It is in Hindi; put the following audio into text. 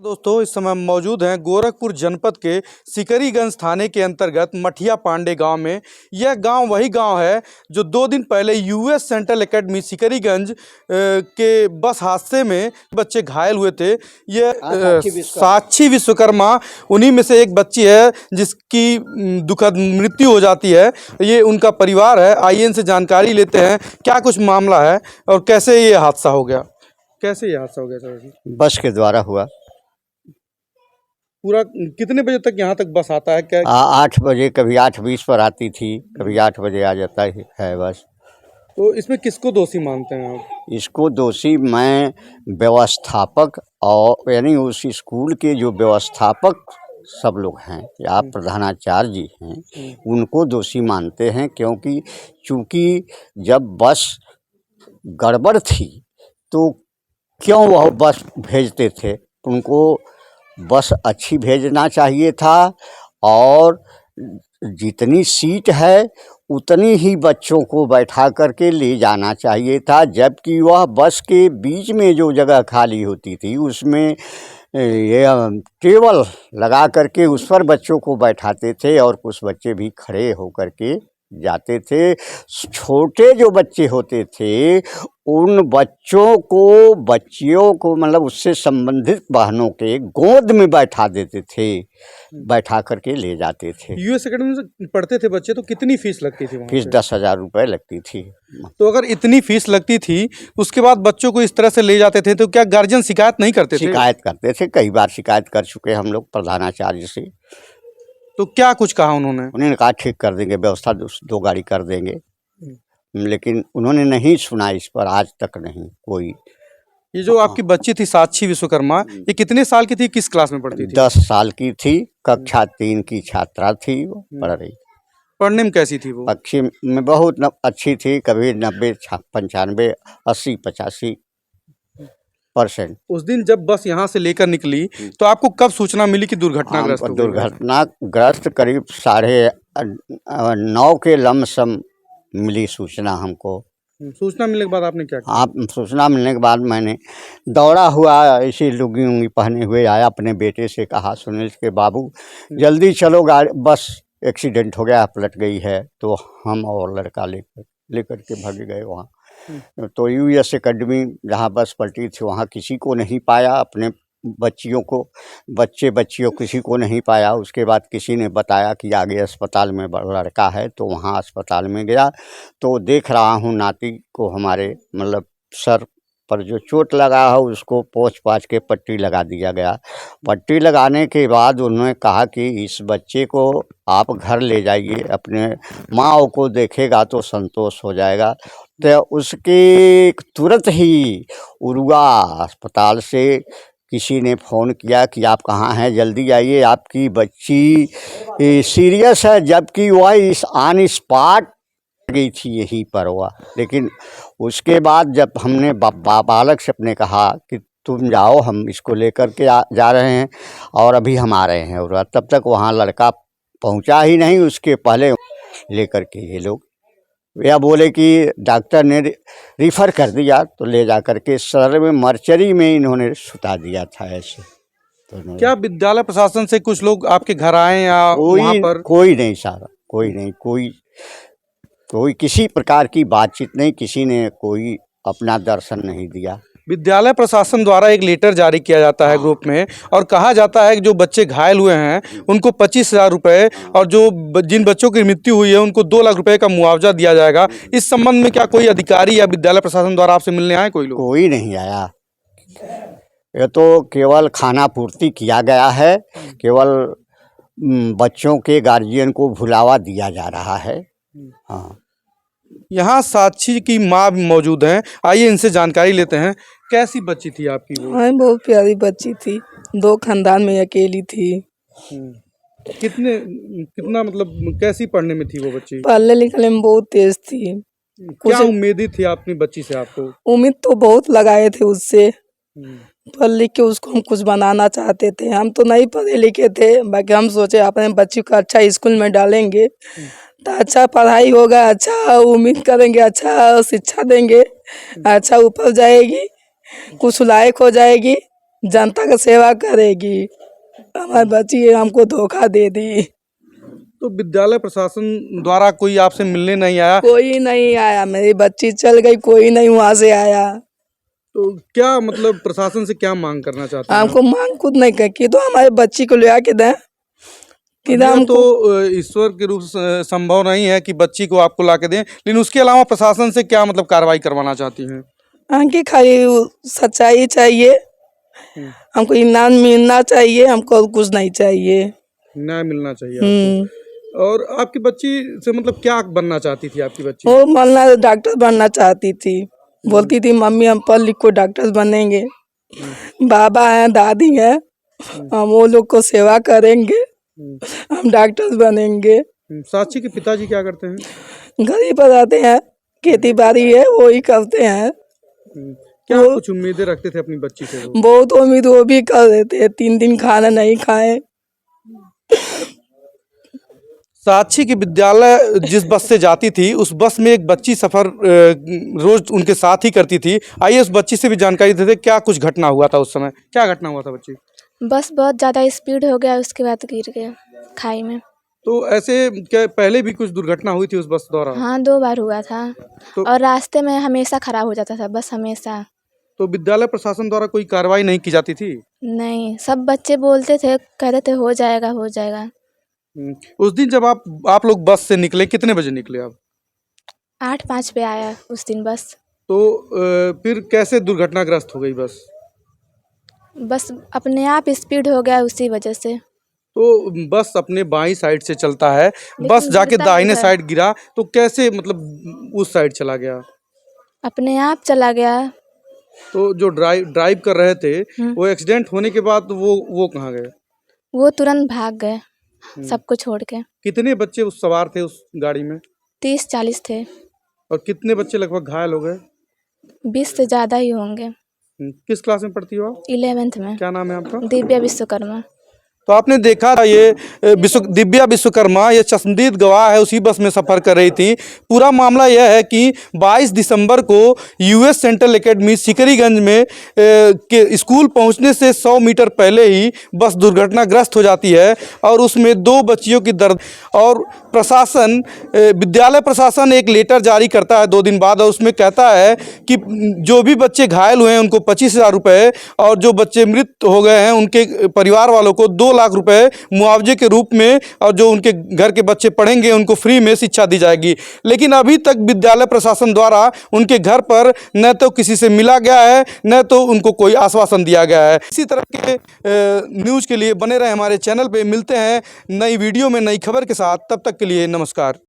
दोस्तों, इस समय हम मौजूद हैं गोरखपुर जनपद के सिकरीगंज थाने के अंतर्गत मठिया पांडे गांव में। यह गांव वही गांव है जो 2 दिन पहले यूएस सेंट्रल एकेडमी सिकरीगंज के बस हादसे में बच्चे घायल हुए थे। यह साक्षी विश्वकर्मा उन्हीं में से एक बच्ची है जिसकी दुखद मृत्यु हो जाती है। ये उनका परिवार है। आइए इनसे जानकारी लेते हैं क्या कुछ मामला है और कैसे ये हादसा हो गया। कैसे ये हादसा हो गया सर? बस के द्वारा हुआ। पूरा कितने बजे तक यहाँ तक बस आता है? क्या 8 बजे, कभी 8:20 पर आती थी, कभी 8 बजे आ जाता है बस। तो इसमें किसको दोषी मानते हैं आप? इसको दोषी मैं व्यवस्थापक और यानी उस स्कूल के जो व्यवस्थापक सब लोग हैं या प्रधानाचार्य जी हैं, उनको दोषी मानते हैं। क्योंकि चूँकि जब बस गड़बड़ थी तो क्यों वह बस भेजते थे? उनको बस अच्छी भेजना चाहिए था और जितनी सीट है उतनी ही बच्चों को बैठा करके ले जाना चाहिए था। जबकि वह बस के बीच में जो जगह खाली होती थी उसमें ये टेबल लगा करके उस पर बच्चों को बैठाते थे और कुछ बच्चे भी खड़े होकर के जाते थे। छोटे जो बच्चे होते थे उन बच्चियों को मतलब उससे संबंधित बहनों के गोद में बैठा देते थे, बैठा करके ले जाते थे। यूएस एकेडमी में पढ़ते थे बच्चे, तो कितनी फीस लगती थी? फीस 10,000 रुपये लगती थी। तो अगर इतनी फीस लगती थी उसके बाद बच्चों को इस तरह से ले जाते थे तो क्या गार्जियन शिकायत नहीं करते थे? शिकायत करते थे, कई बार शिकायत कर चुके हम लोग प्रधानाचार्य से। तो क्या कुछ कहा उन्होंने? उन्होंने कहा ठीक कर देंगे, व्यवस्था 2 गाड़ी कर देंगे, लेकिन उन्होंने नहीं सुना इस पर, आज तक नहीं कोई। ये जो आपकी बच्ची थी साक्षी विश्वकर्मा, ये कितने साल की थी, किस क्लास में पढ़ती थी? 10 साल की थी, कक्षा 3 की छात्रा थी, वो पढ़ रही। पढ़ने में कैसी थी वो? अच्छी में बहुत अच्छी थी, कभी 90, 95, 80, 85%। उस दिन जब बस यहाँ से लेकर निकली तो आपको कब सूचना मिली कि दुर्घटनाग्रस्त हो गई? दुर्घटनाग्रस्त करीब 9:30 के लमसम मिली सूचना हमको। सूचना मिलने के बाद आपने क्या किया? सूचना मिलने के बाद मैंने दौड़ा हुआ ऐसी लुंगी उंगी पहने हुए आया, अपने बेटे से कहा सुनील के बाबू जल्दी चलो, गाड़ी बस एक्सीडेंट हो गया, पलट गई है। तो हम और लड़का लेकर के भाग गए वहाँ। तो यूएस एकेडमी जहाँ बस पलटी थी वहाँ किसी को नहीं पाया, अपने बच्चियों किसी को नहीं पाया। उसके बाद किसी ने बताया कि आगे अस्पताल में लड़का है, तो वहाँ अस्पताल में गया तो देख रहा हूँ नाती को हमारे मतलब सर पर जो चोट लगा है उसको पोंछ पाछ के पट्टी लगा दिया गया। पट्टी लगाने के बाद उन्होंने कहा कि इस बच्चे को आप घर ले जाइए, अपने माँ को देखेगा तो संतोष हो जाएगा। तो उसके तुरंत ही उरुआ अस्पताल से किसी ने फ़ोन किया कि आप कहाँ हैं, जल्दी आइए, आपकी बच्ची सीरियस है। जबकि वह ऑन स्पॉट गई थी यहीं पर हुआ। लेकिन उसके बाद जब हमने बालक से अपने कहा कि तुम जाओ, हम इसको लेकर के जा रहे हैं और अभी हम आ रहे हैं, और तब तक वहाँ लड़का पहुँचा ही नहीं। उसके पहले लेकर के ये लोग या बोले कि डॉक्टर ने रिफ़र कर दिया, तो ले जा कर के सदर में मर्चरी में इन्होंने सुता दिया था ऐसे। तो क्या विद्यालय प्रशासन से कुछ लोग आपके घर आए या वहाँ पर? कोई नहीं साहब, कोई नहीं, कोई किसी प्रकार की बातचीत नहीं, किसी ने कोई अपना दर्शन नहीं दिया। विद्यालय प्रशासन द्वारा एक लेटर जारी किया जाता है ग्रुप में और कहा जाता है कि जो बच्चे घायल हुए हैं उनको 25,000 रुपये और जिन बच्चों की मृत्यु हुई है उनको 2 लाख रुपए का मुआवजा दिया जाएगा। इस संबंध में क्या कोई अधिकारी या विद्यालय प्रशासन द्वारा आपसे मिलने आए कोई लोग? कोई नहीं आया। ये तो केवल खाना पूर्ति किया गया है, केवल बच्चों के गार्जियन को भुलावा दिया जा रहा है। हाँ, यहाँ साक्षी की माँ भी मौजूद हैं, आइए इनसे जानकारी लेते हैं। कैसी बच्ची थी आपकी वो? हाँ, बहुत प्यारी बच्ची थी, 2 खानदान में अकेली थी। कितना मतलब कैसी पढ़ने में थी वो बच्ची? पढ़ने लिखने में बहुत तेज थी। क्या उम्मीदें थी अपनी बच्ची से आपको? उम्मीद तो बहुत लगाए थे उससे, पढ़ लिख के उसको हम कुछ बनाना चाहते थे। हम तो नहीं पढ़े लिखे थे, बाकी हम सोचे अपने बच्ची को अच्छा स्कूल में डालेंगे तो अच्छा पढ़ाई होगा, अच्छा उम्मीद करेंगे, अच्छा शिक्षा देंगे, अच्छा ऊपर जाएगी, कुछ लायक हो जाएगी, जनता का सेवा करेगी, हमारी बच्ची हमको धोखा दे दी। तो विद्यालय प्रशासन द्वारा कोई आपसे मिलने नहीं आया? कोई नहीं आया, मेरी बच्ची चल गई, कोई नहीं वहाँ से आया। तो क्या मतलब प्रशासन से क्या मांग करना चाहते हैं? हमको मांग खुद नहीं कर कि तो हमारे बच्ची को ले आके दें कि यह तो ईश्वर के रूप से संभव नहीं है कि बच्ची को आपको ला के दें, लेकिन उसके अलावा प्रशासन से क्या मतलब कार्रवाई करवाना चाहती हैं? हमकी खाली सच्चाई चाहिए, हमको इनाम मिलना चाहिए, हमको और कुछ नहीं चाहिए। न्याय मिलना चाहिए आपको। और आपकी बच्ची से मतलब क्या बनना चाहती थी आपकी बच्ची? वो बनना डॉक्टर बनना चाहती थी, बोलती थी मम्मी हम पढ़ लिख को डॉक्टर बनेंगे, बाबा हैं दादी हैं, हम वो लोग को सेवा करेंगे, हम डॉक्टर बनेंगे। साक्षी के पिताजी क्या करते हैं? गरीब रहते हैं, खेती बाड़ी है वो ही करते हैं। क्या कुछ उम्मीदें रखते थे अपनी बच्ची से वो? बहुत उम्मीद वो भी कर देते हैं, 3 दिन खाना नहीं खाए। साक्षी की विद्यालय जिस बस से जाती थी उस बस में एक बच्ची सफ़र रोज उनके साथ ही करती थी। आइए उस बच्ची से भी जानकारी देते क्या कुछ घटना हुआ था उस समय। क्या घटना हुआ था बच्ची? बस बहुत ज़्यादा स्पीड हो गया, उसके बाद गिर गया खाई में। तो ऐसे क्या पहले भी कुछ दुर्घटना हुई थी उस बस द्वारा? हाँ 2 बार हुआ था। और रास्ते में हमेशा खराब हो जाता था बस, हमेशा। तो विद्यालय प्रशासन द्वारा कोई कार्रवाई नहीं की जाती थी? नहीं, सब बच्चे बोलते थे, कहते थे हो जाएगा हो जाएगा। उस दिन जब आप लोग बस से निकले कितने बजे निकले आप? 8:05 पे आया उस दिन बस। तो फिर कैसे दुर्घटनाग्रस्त हो गई बस? बस अपने आप स्पीड हो गया उसी वजह से। तो बस अपने बाईं साइड से चलता है, बस जाके गिरता दाहिने उधर। साइड गिरा तो कैसे मतलब उस साइड चला गया? अपने आप चला गया। तो जो ड्राइव कर रहे थे वो एक्सीडेंट होने के बाद वो कहाँ गए? वो तुरंत भाग गए सबको छोड़ के। कितने बच्चे उस सवार थे उस गाड़ी में? 30-40 थे। और कितने बच्चे लगभग घायल हो गए? 20 से ज़्यादा ही होंगे। किस क्लास में पढ़ती हो आप? 11th में। क्या नाम है आपका? दिव्या विश्वकर्मा। तो आपने देखा था ये दिव्या विश्वकर्मा ये चश्मदीद गवाह है, उसी बस में सफ़र कर रही थी। पूरा मामला यह है कि 22 दिसंबर को यूएस सेंट्रल एकेडमी सिकरीगंज में के स्कूल पहुंचने से 100 मीटर पहले ही बस दुर्घटनाग्रस्त हो जाती है और उसमें 2 बच्चियों की दर्द। और प्रशासन विद्यालय प्रशासन एक लेटर जारी करता है 2 दिन बाद और उसमें कहता है कि जो भी बच्चे घायल हुए हैं उनको 25,000 रुपये और जो बच्चे मृत हो गए हैं उनके परिवार वालों को 2 लाख रुपए मुआवजे के रूप में और जो उनके घर के बच्चे पढ़ेंगे उनको फ्री में शिक्षा दी जाएगी। लेकिन अभी तक विद्यालय प्रशासन द्वारा उनके घर पर न तो किसी से मिला गया है न तो उनको कोई आश्वासन दिया गया है। इसी तरह के न्यूज़ के लिए बने रहे हमारे चैनल पे। मिलते हैं नई वीडियो में नई खबर के साथ, तब तक के लिए नमस्कार।